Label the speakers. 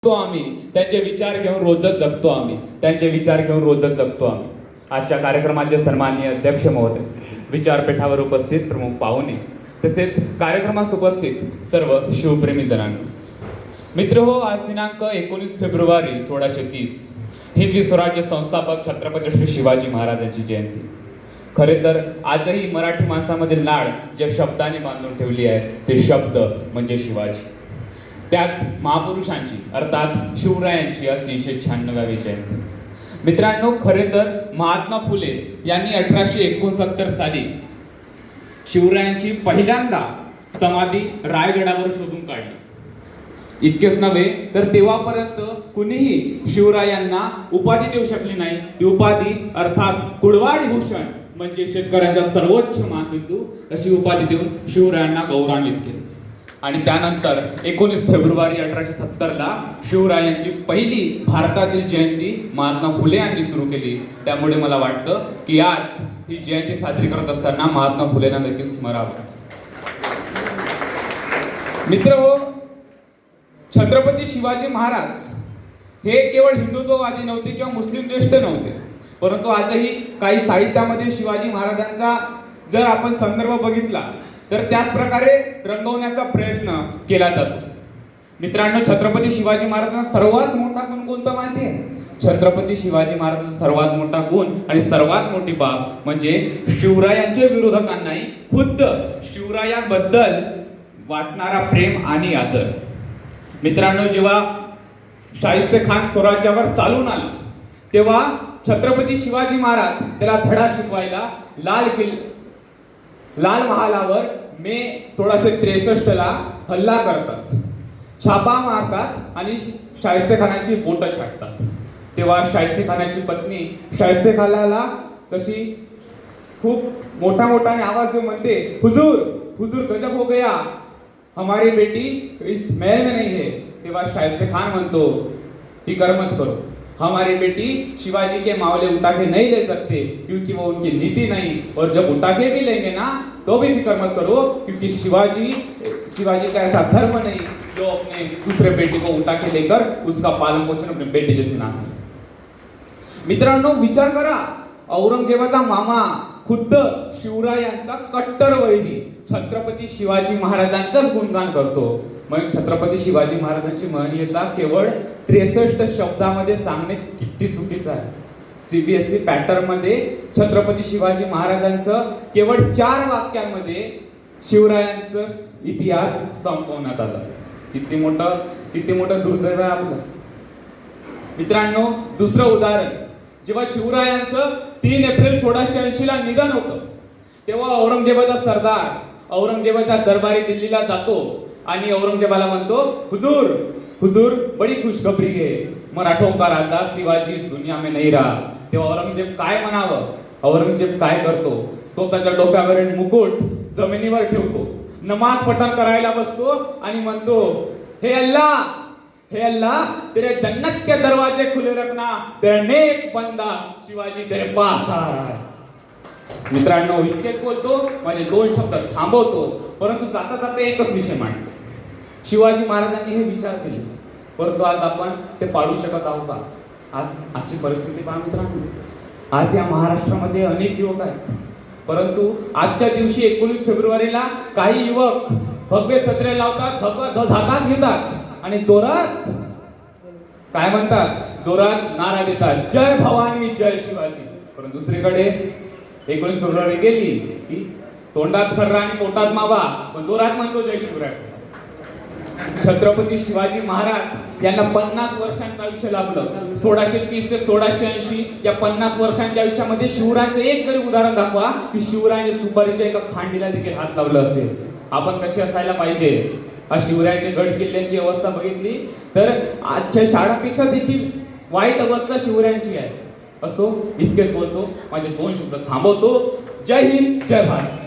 Speaker 1: आम्ही त्यांचे विचार घेऊन रोजच जगतो आम्ही आजच्या कार्यक्रमाचे सन्माननीय अध्यक्ष महोदय, विचारपीठावर उपस्थित प्रमुख पाहुणे तसेच कार्यक्रमास उपस्थित सर्व शिवप्रेमी जनांनो, मित्र हो, आज दिनांक 19 फेब्रुवारी 1630 हिंदवी स्वराज्य संस्थापक छत्रपती श्री शिवाजी महाराजांची जयंती. खरे तर आजही मराठी माणसामधील नाळ ज्या शब्दाने बांधून ठेवली आहे ते शब्द म्हणजे शिवाजी. त्याच महापुरुषांची अर्थात शिवरायांची आज 396वी जयंती. मित्रांनो, खरे तर महात्मा फुले यांनी 1869 साली शिवरायांची पहिल्यांदा समाधी रायगडावर शोधून काढली. इतकेच नव्हे तर तेव्हापर्यंत कुणीही शिवरायांना उपाधी देऊ शकली नाही. ती उपाधी अर्थात कुळवाडी भूषण म्हणजे शेतकऱ्यांचा सर्वोच्च मानबिंदू अशी उपाधी देऊन शिवरायांना गौरवान्वित केले. आणि त्यानंतर 19 फेब्रुवारी 1870 ला शिवरायांची पहिली भारतातील जयंती महात्मा फुले यांनी सुरू केली. त्यामुळे मला वाटतं की आज ही जयंती साजरी करत असताना महात्मा फुलेंना देखील स्मरावं. मित्र हो, छत्रपती शिवाजी महाराज हे केवळ हिंदुत्ववादी नव्हते किंवा मुस्लिम ज्येष्ठ नव्हते, परंतु आजही काही साहित्यामध्ये शिवाजी महाराजांचा जर आपण संदर्भ बघितला तर त्याच प्रकारे रंगवण्याचा प्रयत्न केला जातो. मित्रांनो, छत्रपती शिवाजी महाराजांचा सर्वात मोठा गुण कोणता माहिती आहे? छत्रपती शिवाजी महाराजांचा सर्वात मोठा गुण आणि सर्वात मोठी बाब म्हणजे शिवरायांच्या विरोधकांनाही खुद्द शिवरायांबद्दल वाटणारा प्रेम आणि आदर. मित्रांनो, जेव्हा शाहिस्ते खान स्वराज्यावर चालून आला तेव्हा छत्रपती शिवाजी महाराज त्याला धडा शिकवायला लाल महालावर मे 1663 ला हल्ला करतात, छापा मारतात आणि शाहिस्ते खानाची बोटं छाटतात. तेव्हा शाहिस्ते खानाची पत्नी शाहिस्ते खानाला जशी खूप मोठ्याने आवाज देऊन म्हणते, हुजूर हुजूर गजब हो गया, हमारी बेटी इस महल में नहीं है. तेव्हा शाहिस्ते खान म्हणतो, फिकर मत करो, हमारी बेटी शिवाजी के मावले उठा के नहीं ले सकते क्योंकि वो उनकी नीति नहीं, और जब उठा के भी लेंगे ना तो भी फिक्र मत करो क्योंकि शिवाजी का ऐसा धर्म नहीं जो अपने दूसरे बेटी को उठा के लेकर उसका पालन पोषण अपने बेटे जैसे ना. मित्रांनो, विचार करा, औरंगजेबाचा मामा खुद्द शिवरायांचा कट्टर वैरी छत्रपती शिवाजी महाराजांचाच गुणगान करतो. मग छत्रपती शिवाजी महाराजांची महनीयता केवळ 63 शब्दामध्ये सांगणे किती चुकीचं आहे. CBSE पॅटर्न मध्ये छत्रपती शिवाजी महाराजांचं केवळ 4 वाक्यांमध्ये शिवरायांचा इतिहास संपवण्यात आला. किती मोठं दुर्दैव आहे आपलं. मित्रांनो, दुसरं उदाहरण, जेव्हा शिवरायांचं 3 एप्रिल 1680 ला निधन होतं तेव्हा औरंगजेबाचा सरदार औरंगजेबाच्या दरबारी दिल्लीला जातो आणि औरंगजेबाला म्हणतो, हुजूर हुजूर बड़ी खुशखबरी है, मराठों का राजा शिवाजी इस दुनिया में नहीं रहा. तेव्हा औरंगजेब काय म्हणावं? औरंगजेब काय करतो? स्वतःच्या डोक्यावरील मुकुट जमिनीवर ठेवतो, नमाज पठण करायला बसतो आणि म्हणतो, हे अल्लाह तेरे जन्नत के दरवाजे खुले रखना, तेरा नेक बंदा शिवाजी तेरे पास आ रहा है. मित्रांनो, इतकेच बोलतो, माझे 2 शब्द थांबवतो, परंतु जाता जाता एकच विषय मांडतो. शिवाजी महाराजांनी हे विचार केले, परंतु आज आपण ते पाळू शकत आहोत का? आजची परिस्थिती पहा मित्रांनो, आज या महाराष्ट्रामध्ये अनेक युवक आहेत, परंतु आजच्या दिवशी 19 फेब्रुवारीला काही युवक भगवे सदरे लावतात, भगवा ध्वज हातात घेतात आणि जोरात काय म्हणतात, जोरात नारा देतात, जय भवानी जय शिवाजी. परंतु दुसरीकडे 19 फेब्रुवारी गेली की तोंडात खर्रा आणि पोटात मावा, पण जोरात म्हणतो जय शिवराय. छत्रपती शिवाजी महाराज यांना 50 वर्षांचं आयुष्य लाभलं. 1630 ते 1680 या 50 वर्षांच्या आयुष्यामध्ये शिवरायांचं एक तरी उदाहरण दाखवा की शिवरायाने सुपारीच्या एका खांडीला देखील हात लावला असेल. आपण कशी असायला पाहिजे? आज शिवरायांच्या गड किल्ल्यांची अवस्था बघितली तर आजच्या शाळांपेक्षा देखील वाईट अवस्था शिवरायांची आहे. असो, इतकेच बोलतो, माझे 2 शब्द थांबवतो. जय हिंद, जय भारत.